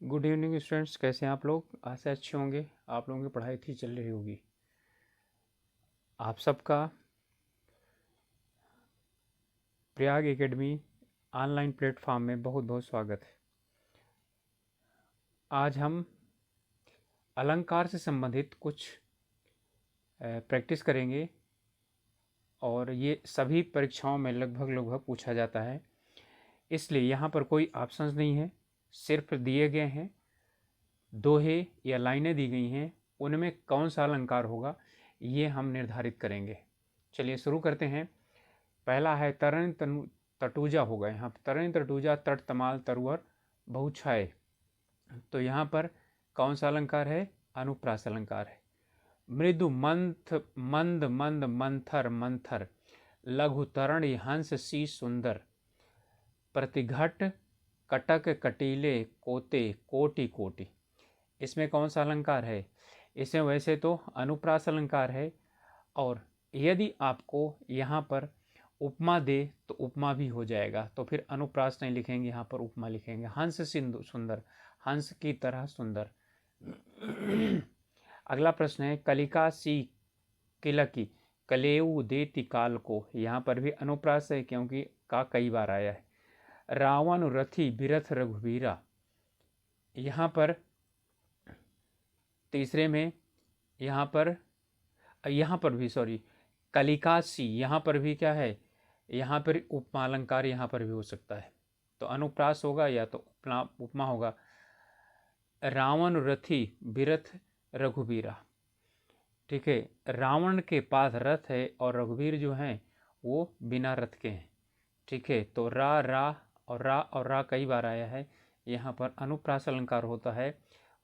Good evening students, कैसे हैं आप लोग। आशा अच्छे होंगे। आप लोगों की पढ़ाई ठीक चल रही होगी। आप सबका प्रयाग एकेडमी ऑनलाइन प्लेटफॉर्म में बहुत बहुत स्वागत है। आज हम अलंकार से संबंधित कुछ प्रैक्टिस करेंगे और ये सभी परीक्षाओं में लगभग पूछा जाता है, इसलिए यहाँ पर कोई ऑप्शंस नहीं है, सिर्फ दिए गए हैं दोहे या लाइनें दी गई हैं, उनमें कौन सा अलंकार होगा ये हम निर्धारित करेंगे। चलिए शुरू करते हैं। पहला है तरण तटूजा होगा। यहाँ तरण तटूजा तट तमाल तरुअर बहुछाए, तो यहाँ पर कौन सा अलंकार है? अनुप्रास अलंकार है। मृदु मंथ मंद मंद मंथर मंथर लघु तरण हंस सी सुंदर प्रतिघट कटक कटीले कोते कोटि कोटि। इसमें कौन सा अलंकार है? इसमें वैसे तो अनुप्रास अलंकार है, और यदि आपको यहाँ पर उपमा दे तो उपमा भी हो जाएगा, तो फिर अनुप्रास नहीं लिखेंगे, यहाँ पर उपमा लिखेंगे। हंस सिंधु सुंदर, हंस की तरह सुंदर। अगला प्रश्न है कलिका सी किलकी कलेऊ देती काल को। यहाँ पर भी अनुप्रास है क्योंकि का कई बार आया है। रावण रथी बिरथ रघुवीरा, यहाँ पर तीसरे में यहाँ पर भी कलिकासी, यहाँ पर भी क्या है? यहाँ पर उपमा अलंकार यहाँ पर भी हो सकता है, तो अनुप्रास होगा या तो उपमा होगा। रावण रथी बिरथ रघुवीरा, ठीक है। रावण के पास रथ है और रघुवीर जो हैं वो बिना रथ के हैं, ठीक है। तो रा रा कई बार आया है, यहाँ पर अनुप्रास अलंकार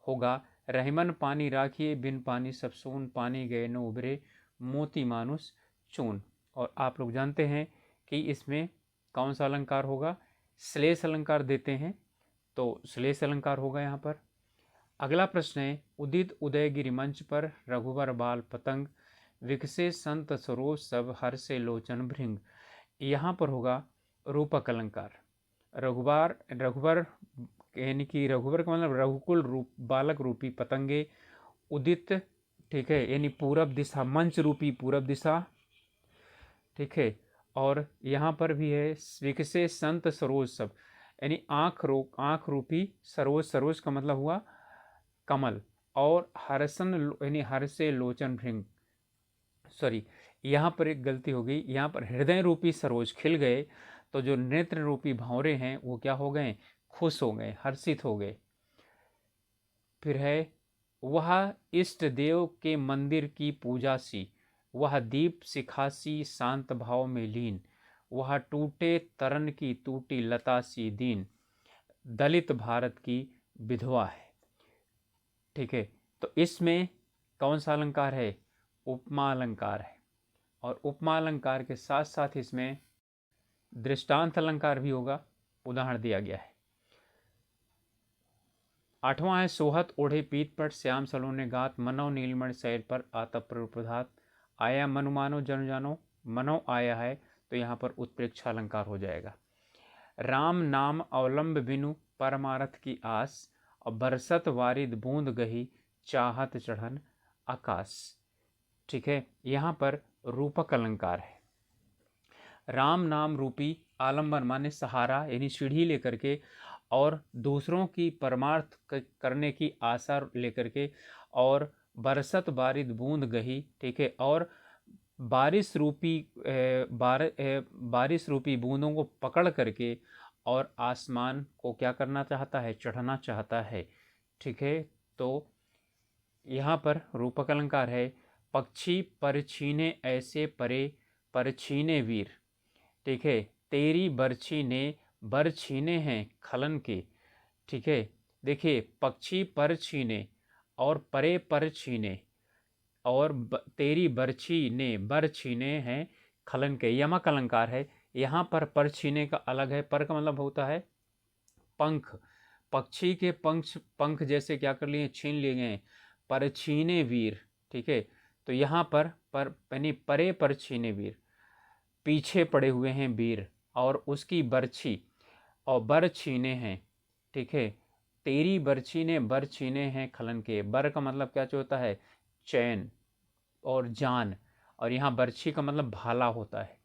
होगा। रहमन पानी राखिए बिन पानी सब सून, पानी गए न उभरे मोती मानुस चून। और आप लोग जानते हैं कि इसमें कौन सा अलंकार होगा? श्लेष अलंकार देते हैं, तो श्लेष अलंकार होगा यहाँ पर। अगला प्रश्न है उदित उदयगिरि मंच पर रघुवर बाल पतंग विकसे संत सरोज सब हर से लोचन भृंग। यहाँ पर होगा रूपक अलंकार। रघुवर यानी कि रघुवर का मतलब रघुकुल रूप बालक रूपी पतंगे, उदित, ठीक है, यानी पूरब दिशा, मंच रूपी पूरब दिशा, ठीक है। और यहाँ पर भी है विकसे संत सरोज सब, यानी आँख रूपी सरोज, सरोज का मतलब हुआ कमल, और हरसन यानी हर से लोचन भृंग, सॉरी यहाँ पर एक गलती हो गई, यहाँ पर हृदय रूपी सरोज खिल गए, तो जो नेत्र रूपी भंवरे हैं वो क्या हो गए? खुश हो गए, हर्षित हो गए। फिर है वह इष्ट देव के मंदिर की पूजा सी, वह दीप सिखासी शांत भाव में लीन, वह टूटे तरन की टूटी लता सी दीन, दलित भारत की विधवा है, ठीक है। तो इसमें कौन सा अलंकार है? उपमा अलंकार है, और उपमा अलंकार के साथ साथ इसमें दृष्टांत अलंकार भी होगा, उदाहरण दिया गया है। आठवां है सोहत ओढ़े पीत पर श्याम सलोने गात, मनो नीलमण शैल पर आतप प्रधात, आया मनु मानो जन जानो, मनो आया है, तो यहाँ पर उत्प्रेक्षा अलंकार हो जाएगा। राम नाम अवलंब बिनु परमारथ की आस, और बरसत वारिद बूंद गही चाहत चढ़न आकाश, ठीक है। यहाँ पर रूपक अलंकार है। राम नाम रूपी आलंबन माने सहारा, यानी सीढ़ी लेकर के, और दूसरों की परमार्थ करने की आशा लेकर के, और बरसत बारिद बूंद गही, ठीक है, और बारिश रूपी बूंदों को पकड़ करके और आसमान को क्या करना चाहता है? चढ़ना चाहता है, ठीक है। तो यहाँ पर रूपक अलंकार है। पक्षी पर छीने ऐसे परे पर छीने वीर, ठीक है, तेरी बरछी ने बर छीने हैं खलन के, ठीक है। देखिए पक्षी पर छीने और परे पर छीने, और तेरी बरछी ने बर छीने हैं खलन के, यमक अलंकार है। यहाँ पर छीने का अलग है, पर का मतलब होता है पंख, पक्षी के पंख जैसे क्या कर लिए? छीन लिए गए, पर छीने वीर, ठीक है। तो यहाँ पर यानी परे पर छीने वीर, पीछे पड़े हुए हैं वीर, और उसकी बरछी और बर छीने हैं, ठीक है, तेरी बरछी ने बर छीने हैं खलन के। बर का मतलब क्या होता है? चैन और जान, और यहाँ बरछी का मतलब भाला होता है।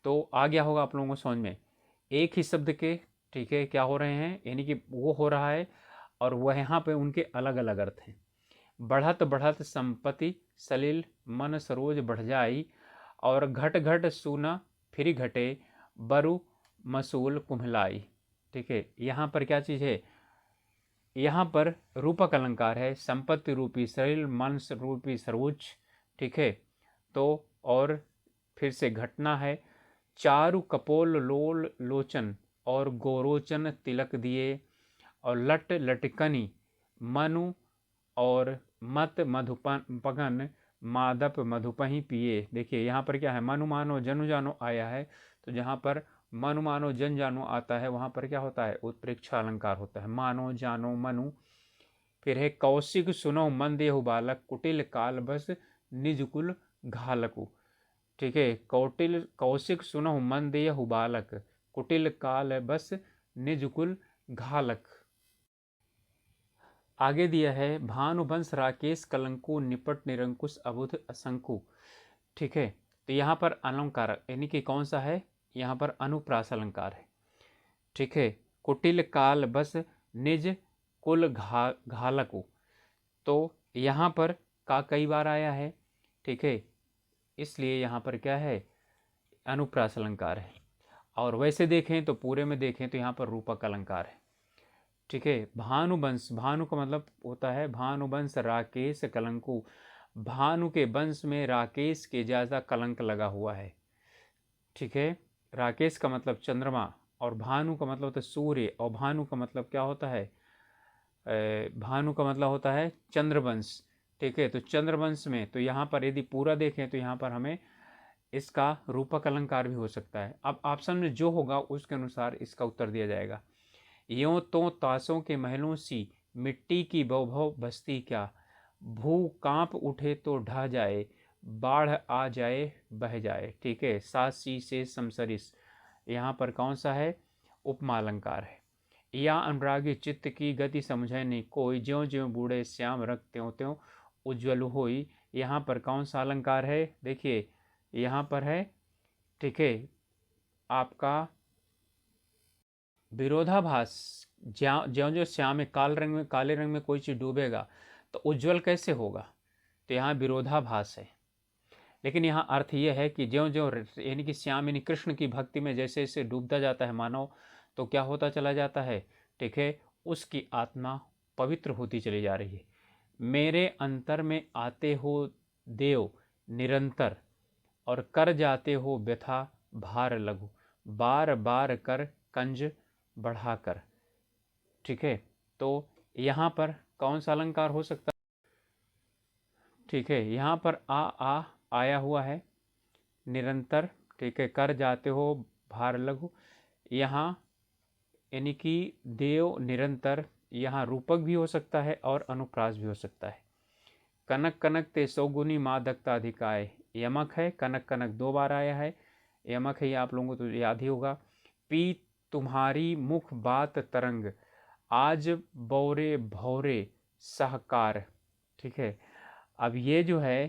तो आ गया होगा आप लोगों को समझ में। एक ही शब्द के, ठीक है, क्या हो रहे हैं, यानी कि वो हो रहा है और वह यहाँ पे उनके अलग अलग अर्थ हैं। बढ़त बढ़त संपत्ति सलिल मन सरोज बढ़ जाई, और घट घट सूना फिर घटे बरु मसूल कुम्हलाई। ठीक है, यहाँ पर क्या चीज़ है? यहाँ पर रूपक अलंकार है, संपत्ति रूपी सलिल मन रूपी सरोज। ठीक है, तो और फिर से घटना है, चारु कपोल लोल लोचन और गोरोचन तिलक दिए, और लट लटकनी मनु और मत मधुपन पगन मादप मधुपही पिए। देखिए यहाँ पर क्या है, मनु मानो जनु जानो आया है, तो जहाँ पर मनु मानो जन जानो आता है वहाँ पर क्या होता है? उत्प्रेक्षा अलंकार होता है, मानो जानो मनु। फिर है कौशिक सुनो मन देहु बालक, कुटिल काल बस निजकुल घालकु। ठीक है, कौशिक सुनो मन देहु बालक, कुटिल काल बस निजकुल घालक। आगे दिया है भानुवंश राकेश कलंकु निपट निरंकुश अबुध असंकु। ठीक है, तो यहाँ पर अलंकार यानी कि कौन सा है? यहाँ पर अनुप्रास अलंकार है। ठीक है, कुटिल काल बस निज कुल घालकु, तो यहाँ पर का कई बार आया है। ठीक है, इसलिए यहाँ पर क्या है? अनुप्रास अलंकार है। और वैसे देखें तो पूरे में देखें तो यहाँ पर रूपक अलंकार है। ठीक है, भानुवंश, भानु का मतलब होता है भानुवंश राकेश कलंकु, भानु के वंश में राकेश के ज़्यादा कलंक लगा हुआ है। ठीक है, राकेश का मतलब चंद्रमा, और भानु का मतलब होता है सूर्य, और भानु का मतलब क्या होता है? भानु का मतलब होता है चंद्रवंश। ठीक है, तो चंद्रवंश में तो यहाँ पर यदि पूरा देखें तो यहाँ पर हमें इसका रूपक अलंकार भी हो सकता है। अब ऑप्शन में जो होगा उसके अनुसार इसका उत्तर दिया जाएगा। यों तो तासों के महलों सी मिट्टी की वैभव बस्ती क्या, भू कांप उठे तो ढह जाए, बाढ़ आ जाए बह जाए। ठीक है, सासी से समसरिस, यहाँ पर कौन सा है? उपमा अलंकार है। या अनुरागी चित्त की गति समझे नहीं कोई, ज्यों ज्यों बूढ़े श्याम रख त्यों त्यों उज्ज्वल होई। यहाँ पर कौन सा अलंकार है? देखिए यहाँ पर है, ठीक है, आपका विरोधाभास। ज्यों ज्यों श्याम में काले रंग में कोई चीज़ डूबेगा तो उज्जवल कैसे होगा? तो यहाँ विरोधाभास है। लेकिन यहाँ अर्थ ये है कि ज्यों ज्यों यानी कि श्याम यानी कृष्ण की भक्ति में जैसे जैसे डूबता जाता है मानव, तो क्या होता चला जाता है? ठीक है, उसकी आत्मा पवित्र होती चली जा रही है। मेरे अंतर में आते हो देव निरंतर, और कर जाते हो व्यथा भार लघु, बार बार कर कंज बढ़ाकर। ठीक है, तो यहाँ पर कौन सा अलंकार हो सकता है? ठीक है, यहाँ पर आ आया हुआ है निरंतर। ठीक है, कर जाते हो भार लघु, यहाँ यानी कि देव निरंतर, यहाँ रूपक भी हो सकता है और अनुप्रास भी हो सकता है। कनक कनक ते सौगुनी मादकता अधिकाय, यमक है, कनक कनक दो बार आया है, यमक है, ये आप लोगों को तो याद ही होगा। पी तुम्हारी मुख बात तरंग, आज बौरे भौरे सहकार। ठीक है, अब ये जो है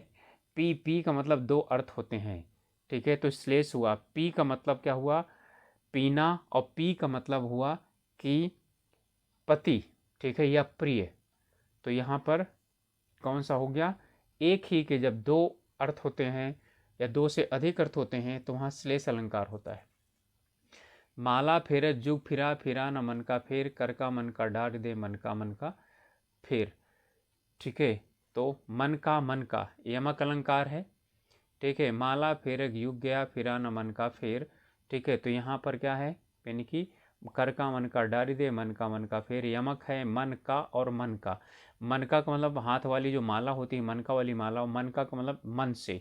पी का मतलब दो अर्थ होते हैं। ठीक है, तो श्लेष हुआ, पी का मतलब क्या हुआ? पीना, और पी का मतलब हुआ कि पति। ठीक है, या प्रिय। तो यहाँ पर कौन सा हो गया? एक ही के जब दो अर्थ होते हैं या दो से अधिक अर्थ होते हैं तो वहाँ श्लेष अलंकार होता है। माला फेर जुग फिरा फिरा न मन का फेर, कर का मन का डार दे मन का फेर। ठीक है, तो मन का यमक अलंकार है। ठीक है, माला फेर युग गया फिरा न मन का फेर। ठीक है, तो यहाँ पर क्या है? यानी कि कर का मन का डारी दे मन का फेर, यमक है मन का और मन का। मन का मतलब हाथ वाली जो माला होती है, मन का वाली माला, और मन का मतलब मन से।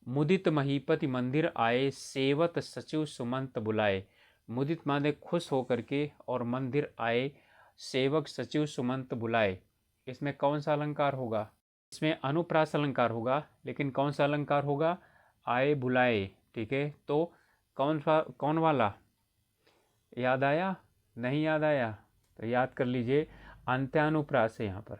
मुदित महीपति मंदिर आए, सेवत सचिव सुमंत बुलाए। मुदित माने खुश होकर के, और मंदिर आए, सेवक सचिव सुमंत बुलाए। इसमें कौन सा अलंकार होगा? इसमें अनुप्रास अलंकार होगा, लेकिन कौन सा अलंकार होगा? आए बुलाए। ठीक है, तो कौन वाला? याद आया? नहीं याद आया? तो याद कर लीजिए, अंत्यानुप्रास है यहाँ पर।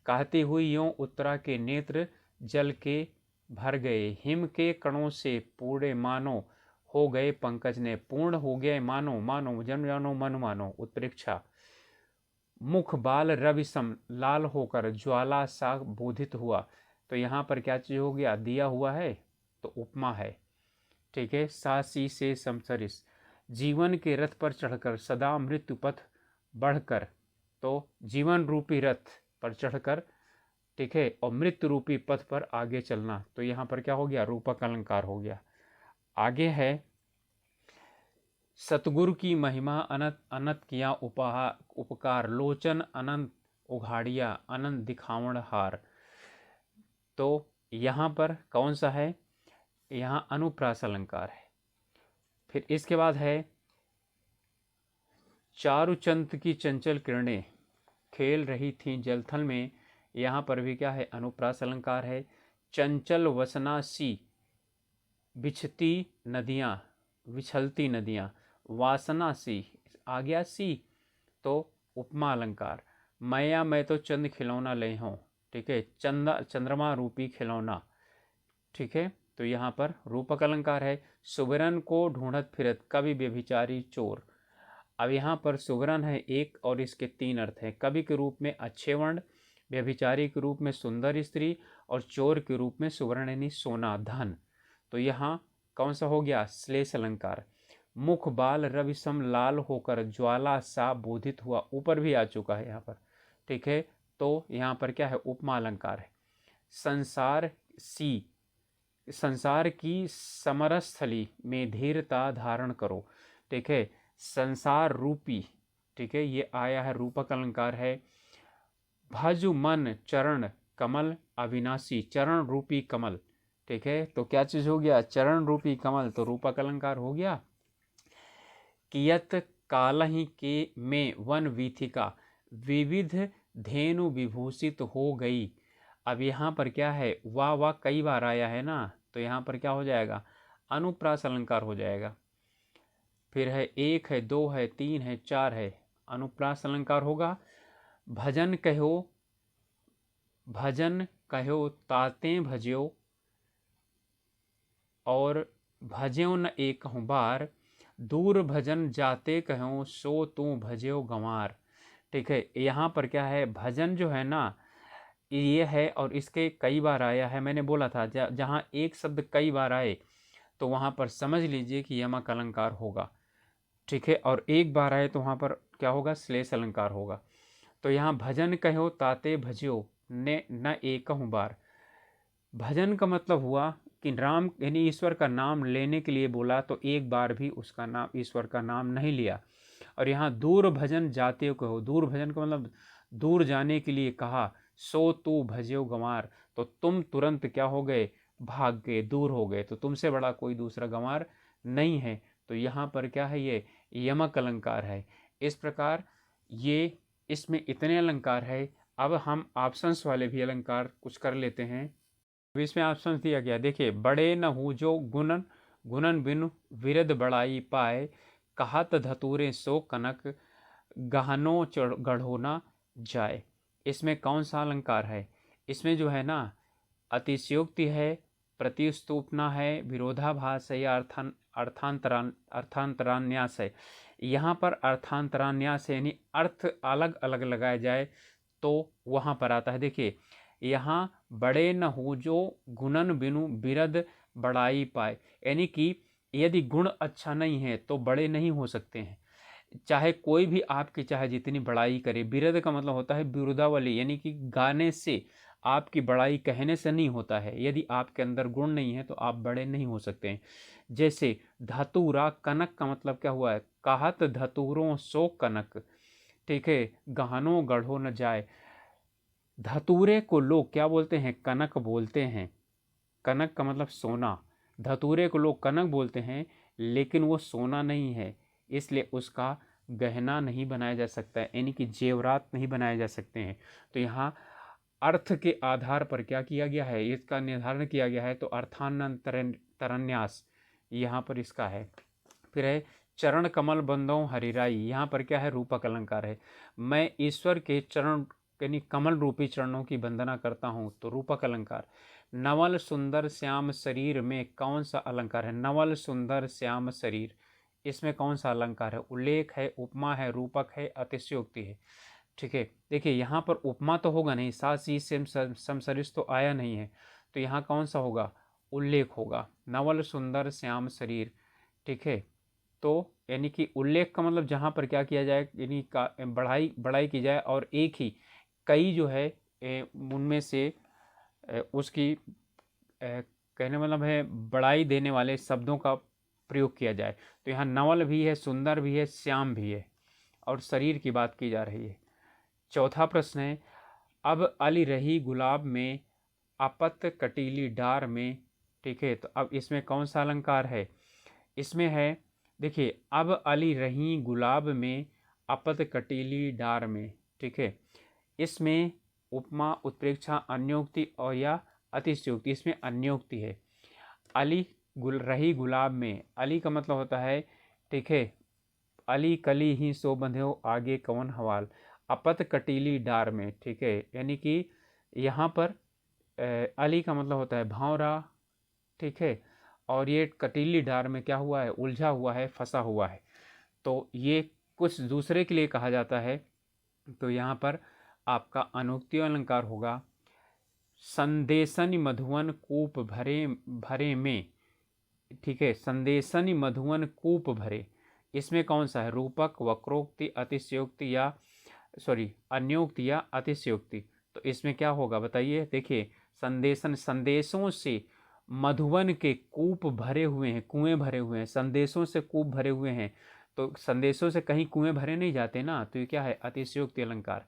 कहती हुई यों उत्तरा के नेत्र जल के भर गए, हिम के कणों से पूरे मानो हो गए पंकज ने, पूर्ण हो गए मानो, मानो जन जानो मन मानो उत्प्रेक्षा। मुख बाल रवि सम लाल होकर ज्वाला सा बोधित हुआ। तो यहाँ पर क्या चीज हो गया, दिया हुआ है तो उपमा है, ठीक है। सा सी से समसरिस, जीवन के रथ पर चढ़कर सदा मृत्यु पथ बढ़कर, तो जीवन रूपी रथ पर चढ़कर, ठीक है, और मृत्यु रूपी पथ पर आगे चलना। तो यहाँ पर क्या हो गया, रूपक अलंकार हो गया। आगे है, सतगुरु की महिमा अनंत अनंत किया उपकार, लोचन अनंत उघाड़िया अनंत दिखावण हार। तो यहाँ पर कौन सा है, यहाँ अनुप्रास अलंकार है। फिर इसके बाद है, चारुचंद की चंचल किरणें खेल रही थीं जलथल में। यहाँ पर भी क्या है, अनुप्रास अलंकार है। चंचल वसना सी बिछती नदियाँ, विछलती नदियाँ, वासना सी आ गया सी, तो उपमा अलंकार। मैया मैं तो चंद खिलौना ले हूँ, ठीक है, चंद्रमा रूपी खिलौना, ठीक है। तो यहाँ पर रूपक अलंकार है। सुबरन को ढूंढत फिरत कवि व्यभिचारी चोर। अब यहाँ पर सुबरन है एक और इसके तीन अर्थ हैं। कवि के रूप में अच्छे वर्ण, व्यभिचारी के रूप में सुंदर स्त्री, और चोर के रूप में सुवर्ण यानी सोना धन। तो यहाँ कौन सा हो गया, श्लेष अलंकार। मुख बाल रवि सम लाल होकर ज्वाला सा बोधित हुआ, ऊपर भी आ चुका है यहाँ पर, ठीक है। तो यहाँ पर क्या है, उपमा अलंकार है। संसार सी, संसार की समरस्थली में धीरता धारण करो, ठीक है। संसार रूपी, ठीक है, ये आया है, रूपक अलंकार है। भजु मन चरण कमल अविनाशी, चरण रूपी कमल, ठीक है। तो क्या चीज हो गया, चरण रूपी कमल, तो रूपक अलंकार हो गया। कियत कालहि के में वन वीथिका, विविध धेनु विभूषित हो गई। अब यहाँ पर क्या है, वाह वाह कई बार आया है ना, तो यहाँ पर क्या हो जाएगा, अनुप्रास अलंकार हो जाएगा। फिर है, एक है, दो है, तीन है, चार है, अनुप्रास अलंकार होगा। भजन कहो, भजन कहो ताते भज्यो, और भज्यो न एक बार, दूर भजन जाते कहो सो तू भज्यो गंवार, ठीक है। यहाँ पर क्या है, भजन जो है ना ये है, और इसके कई बार आया है। मैंने बोला था जहाँ एक शब्द कई बार आए तो वहाँ पर समझ लीजिए कि यमक अलंकार होगा, ठीक है, और एक बार आए तो वहाँ पर क्या होगा, श्लेष अलंकार होगा। तो यहाँ भजन कहो ताते भज्यो ने न एक बार, भजन का मतलब हुआ कि राम यानी ईश्वर का नाम लेने के लिए बोला, तो एक बार भी उसका नाम, ईश्वर का नाम नहीं लिया। और यहाँ दूर भजन जाते कहो, दूर भजन का मतलब दूर जाने के लिए कहा, सो तू भज्यो गंवार, तो तुम तुरंत क्या हो गए, भाग गए, दूर हो गए, तो तुमसे बड़ा कोई दूसरा गंवार नहीं है। तो यहाँ पर क्या है, ये यमक अलंकार है। इस प्रकार ये इसमें इतने अलंकार है। अब हम ऑप्शंस वाले भी अलंकार कुछ कर लेते हैं। अब इसमें ऑप्शन दिया गया, देखिए, बड़े न हो जो गुणन गुणन बिनु विरद बड़ाई पाए, कहत धतूरे सो कनक गहनो गढ़ो न जाए। इसमें कौन सा अलंकार है, इसमें जो है ना अतिशयोक्ति है, प्रतिस्तूपना है, विरोधाभास है, या अर्थांतरान्यास है। यहाँ पर अर्थांतरान्यास है, यानी अर्थ अलग अलग लगाया जाए तो वहाँ पर आता है। देखिए, यहाँ बड़े न हो जो गुणन बिनु बिरद बड़ाई पाए, यानी कि यदि गुण अच्छा नहीं है तो बड़े नहीं हो सकते हैं, चाहे कोई भी आपकी चाहे जितनी बड़ाई करे। बिरद का मतलब होता है बिरुदावली, यानी कि गाने से, आपकी बड़ाई कहने से नहीं होता है। यदि आपके अंदर गुण नहीं है तो आप बड़े नहीं हो सकते हैं। जैसे धतूरा, कनक का मतलब क्या हुआ है, कहत धतूरों सो कनक, ठीक है, गहनों गढ़ो न जाए। धतूरे को लोग क्या बोलते हैं, कनक बोलते हैं। कनक का मतलब सोना, धतूरे को लोग कनक बोलते हैं, लेकिन वो सोना नहीं है, इसलिए उसका गहना नहीं बनाया जा सकता है, यानी कि जेवरात नहीं बनाए जा सकते हैं। तो यहाँ अर्थ के आधार पर क्या किया गया है, इसका निर्धारण किया गया है, तो अर्थांतरन्यास यहाँ पर इसका है। फिर है, चरण कमल बंदों हरिराई, यहाँ पर क्या है, रूपक अलंकार है। मैं ईश्वर के चरण यानी कमल रूपी चरणों की वंदना करता हूँ, तो रूपक अलंकार। नवल सुंदर श्याम शरीर में कौन सा अलंकार है? नवल सुंदर श्याम शरीर, इसमें कौन सा अलंकार है? उल्लेख है, उपमा है, रूपक है, अतिशयोक्ति है। ठीक है, देखिए यहाँ पर उपमा तो होगा नहीं, साथ ही समसरिस तो आया नहीं है, तो यहाँ कौन सा होगा? उल्लेख होगा। नवल सुंदर श्याम शरीर, ठीक है। तो यानी कि उल्लेख का मतलब जहाँ पर क्या किया जाए, यानी का बढ़ाई बढ़ाई की जाए, और एक ही कई जो है उनमें से उसकी कहने मतलब है बढ़ाई देने वाले शब्दों का प्रयोग किया जाए। तो यहाँ नवल भी है, सुंदर भी है, श्याम भी है, और शरीर की बात की जा रही है। चौथा प्रश्न है, अब अली रही गुलाब में, अपत कटीली डार में, ठीक है। तो अब इसमें कौन सा अलंकार है? इसमें है, देखिए, अब अली रही गुलाब में, अपत कटीली डार में, ठीक है। इसमें उपमा, उत्प्रेक्षा, अन्योक्ति और या अतिशयोक्ति, इसमें अन्योक्ति है। अली रही गुलाब में, अली का मतलब होता है, ठीक है, अली कली ही सो बंध्यो आगे कौन हवाल, अपत कटीली डार में, ठीक है। यानी कि यहाँ पर अली का मतलब होता है भांवरा, ठीक है, और ये कटीली डार में क्या हुआ है? उलझा हुआ है, फंसा हुआ है। तो ये कुछ दूसरे के लिए कहा जाता है। तो यहाँ पर आपका अनुक्ति अलंकार होगा, संदेशन मधुवन कूप भरे भरे में, ठीक है। संदेशन मधुवन कूप भरे, इसमें कौन सा है? रूपक, वक्रोक्ति, अतिशयोक्ति या अन्योक्ति या अतिशयोक्ति। तो इसमें क्या होगा बताइए? देखिए, संदेशन, संदेशों से मधुवन के कूप भरे हुए हैं, कुएं भरे हुए हैं, संदेशों से कूप भरे हुए हैं, तो संदेशों से कहीं कुएं भरे नहीं जाते ना, तो ये क्या है? अतिशयोक्ति अलंकार।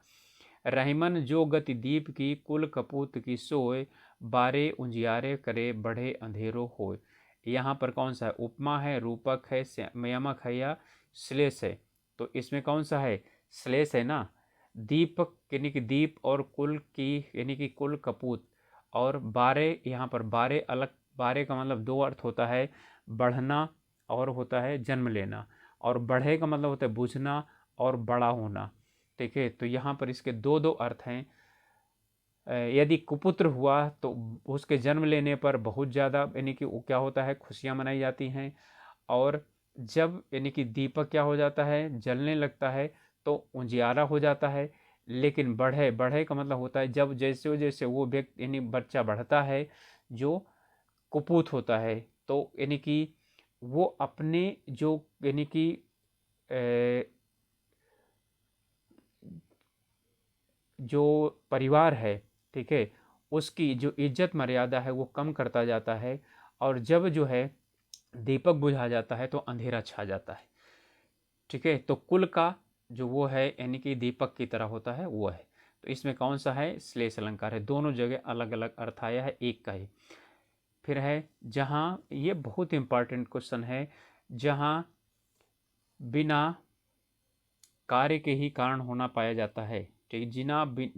रहीमन जो गति दीप की, कुल कपूत की सोए, बारे उजियारे करे बढ़े अंधेरो होए। यहाँ पर कौन सा है? उपमा है, रूपक है, संयमक है या श्लेष है? तो इसमें कौन सा है? श्लेष है ना। दीपक यानी कि दीप, और कुल की यानी कि कुल कपूत, और बारे, यहाँ पर बारे अलग, बारे का मतलब दो अर्थ होता है, बढ़ना और होता है जन्म लेना, और बढ़े का मतलब होता है बुझना और बड़ा होना, ठीक है। तो यहाँ पर इसके दो दो अर्थ हैं। यदि कुपुत्र हुआ तो उसके जन्म लेने पर बहुत ज़्यादा यानी कि वो क्या होता है? खुशियाँ मनाई जाती हैं। और जब यानी कि दीपक क्या हो जाता है? जलने लगता है, तो उजियारा हो जाता है। लेकिन बढ़े, बढ़े का मतलब होता है जब जैसे जैसे वो व्यक्ति यानी बच्चा बढ़ता है, जो कुपूत होता है, तो यानी कि वो अपने जो यानी कि जो परिवार है, ठीक है, उसकी जो इज्जत मर्यादा है वो कम करता जाता है। और जब जो है दीपक बुझा जाता है तो अंधेरा छा जाता है, ठीक है। तो कुल का जो वो है यानी कि दीपक की तरह होता है, वो है। तो इसमें कौन सा है? श्लेष अलंकार है। दोनों जगह अलग अलग अर्थ आया है, एक का ही। फिर है, जहाँ, ये बहुत इंपॉर्टेंट क्वेश्चन है, जहाँ बिना कार्य के ही कारण होना पाया जाता है, ठीक।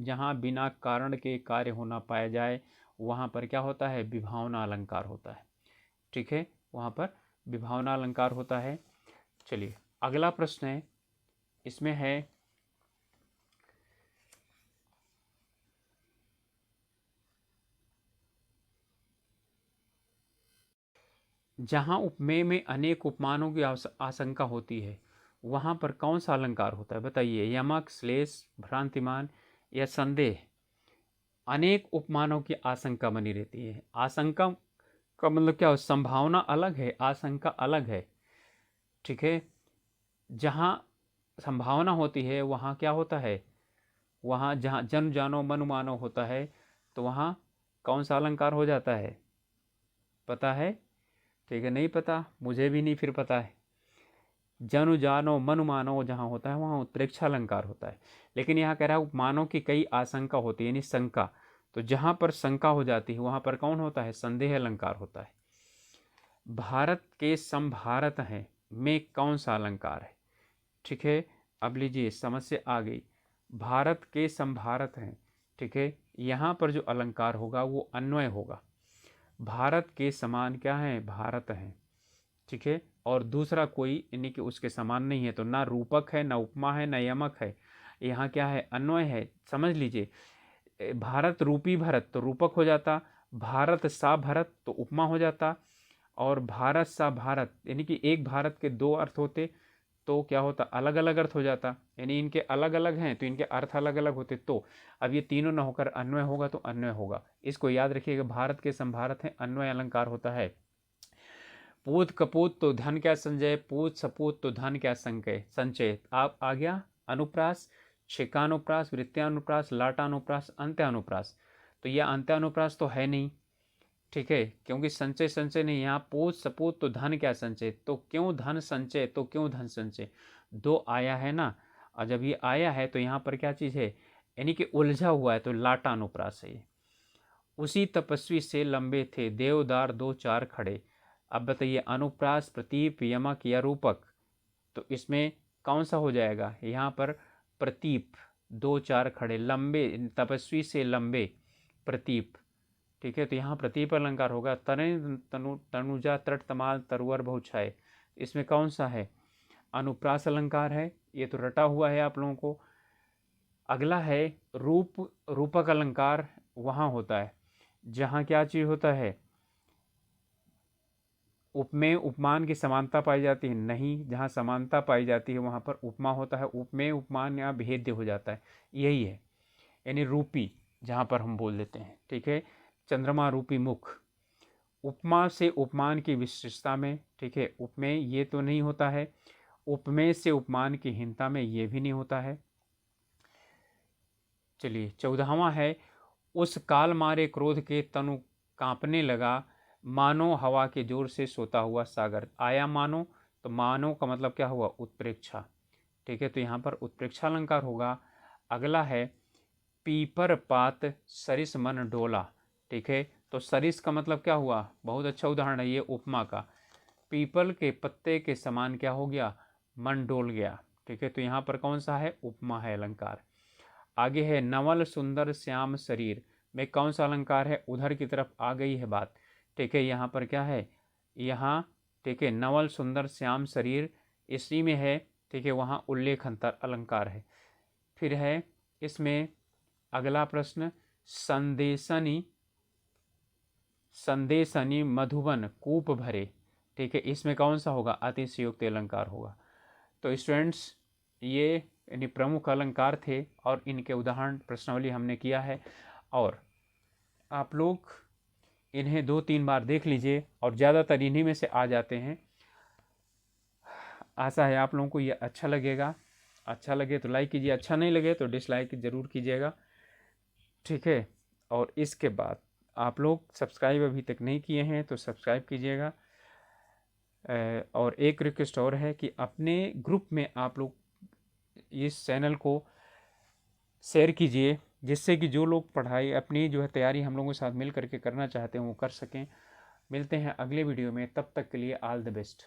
जहाँ बिना कारण के कार्य होना पाया जाए, वहाँ पर क्या होता है? विभावना अलंकार होता है, ठीक है। वहाँ पर विभावना अलंकार होता है। चलिए, अगला प्रश्न है, इसमें है, जहाँ उपमेय में अनेक उपमानों की आशंका होती है, वहाँ पर कौन सा अलंकार होता है? बताइए। यमक, श्लेष, भ्रांतिमान या संदेह। अनेक उपमानों की आशंका बनी रहती है। आशंका का मतलब क्या हो? संभावना अलग है, आशंका अलग है, ठीक है। जहाँ संभावना होती है वहाँ क्या होता है? वहाँ जहाँ जन जानो मन मानो होता है, तो वहाँ कौन सा अलंकार हो जाता है? पता है? ठीक है, नहीं पता, मुझे भी नहीं फिर पता है। जनु जानो मन मानो जहाँ होता है वहाँ उत्प्रेक्षा अलंकार होता है। लेकिन यहाँ कह रहा है उपमानों की कई आशंका होती है, यानी शंका। तो जहाँ पर शंका हो जाती है वहाँ पर कौन होता है? संदेह अलंकार होता है। भारत के संभारत हैं में कौन सा अलंकार है? ठीक है, अब लीजिए, समस्या आ गई। भारत के संभारत हैं, ठीक है, यहाँ पर जो अलंकार होगा वो अन्वय होगा। भारत के समान क्या है? भारत हैं, ठीक है। और दूसरा कोई यानी कि उसके समान नहीं है। तो ना रूपक है, ना उपमा है, ना यमक है, यहाँ क्या है, अन्वय है। समझ लीजिए, भारत रूपी भरत तो रूपक हो जाता, भारत सा भरत तो उपमा हो जाता, और भारत सा भारत यानी कि एक भारत के दो अर्थ होते तो क्या होता, अलग अलग अर्थ हो जाता। यानी इनके अलग अलग हैं तो इनके अर्थ अलग अलग होते। तो अब ये तीनों ना होकर अन्वय होगा तो अन्वय होगा। इसको याद रखिएगा, भारत के संभारत है, अन्वय अलंकार होता है। पूत कपूत तो धन क्या संजय, पूत सपूत तो धन क्या संचय। संचय आप आ गया अनुप्रास, छिकानुप्रास, वृत्त्यानुप्रास, लाटानुप्रास, अंत्यानुप्रास। तो यह अंत्यानुप्रास तो है नहीं, ठीक है, क्योंकि संचय संचय नहीं, यहाँ पूत सपूत तो धन क्या संचय। तो क्यों धन संचय, तो क्यों धन संचय, दो आया है ना। और जब ये आया है तो यहाँ पर क्या चीज़ है, यानी कि उलझा हुआ है, तो लाटानुप्रास है ये। उसी तपस्वी से लंबे थे देवदार दो चार खड़े। अब बताइए अनुप्रास, प्रतीप, यमक या रूपक। तो इसमें कौन सा हो जाएगा, यहाँ पर प्रतीप, दो चार खड़े, लंबे, तपस्वी से लंबे, प्रतीप, ठीक है। तो यहाँ प्रतीप अलंकार होगा। तनुजा तट तमाल तरुवर बहुछाए, इसमें कौन सा है, अनुप्रास अलंकार है, ये तो रटा हुआ है आप लोगों को। अगला है रूप, रूपक अलंकार वहाँ होता है जहाँ क्या चीज़ होता है, उपमेय उपमान की समानता पाई जाती है, नहीं, जहाँ समानता पाई जाती है वहाँ पर उपमा होता है, उपमेय उपमान या भेद्य हो जाता है, यही है। यानी रूपी जहाँ पर हम बोल देते हैं, ठीक है। चंद्रमा रूपी मुख, उपमा से उपमान की विशिष्टता में, ठीक है, उपमेय ये तो नहीं होता है, उपमेय से उपमान की हीनता में ये भी नहीं होता है। चलिए 14वां है, उस काल मारे क्रोध के तनु कांपने लगा, मानो हवा के जोर से सोता हुआ सागर। आया मानो, तो मानो का मतलब क्या हुआ, उत्प्रेक्षा, ठीक है। तो यहाँ पर उत्प्रेक्षा अलंकार होगा। अगला है पीपर पात सरिस मन डोला, ठीक है। तो सरिस का मतलब क्या हुआ, बहुत अच्छा उदाहरण है ये उपमा का, पीपल के पत्ते के समान क्या हो गया, मन डोल गया, ठीक है। तो यहाँ पर कौन सा है, उपमा है अलंकार। आगे है नवल सुंदर श्याम शरीर में कौन सा अलंकार है, उधर की तरफ आ गई है बात, ठीक है। यहाँ पर क्या है, यहाँ, ठीक है, नवल सुंदर श्याम शरीर इसी में है, ठीक है, वहाँ उल्लेख अंतर अलंकार है। फिर है इसमें अगला प्रश्न, संदेशनी, संदेशनी मधुबन कूप भरे, ठीक है, इसमें कौन सा होगा, अतिशयोक्ति अलंकार होगा। तो स्टूडेंट्स ये यानी प्रमुख अलंकार थे और इनके उदाहरण प्रश्नावली हमने किया है, और आप लोग इन्हें 2-3 बार देख लीजिए और ज़्यादातर इन्हीं में से आ जाते हैं। आशा है आप लोगों को ये अच्छा लगेगा, अच्छा लगे तो लाइक कीजिए, अच्छा नहीं लगे तो डिसलाइक ज़रूर कीजिएगा, ठीक है। और इसके बाद आप लोग सब्सक्राइब अभी तक नहीं किए हैं तो सब्सक्राइब कीजिएगा। और एक रिक्वेस्ट और है कि अपने ग्रुप में आप लोग इस चैनल को शेयर कीजिए, जिससे कि जो लोग पढ़ाई अपनी जो है तैयारी हम लोगों के साथ मिल करके करना चाहते हैं वो कर सकें। मिलते हैं अगले वीडियो में, तब तक के लिए ऑल द बेस्ट।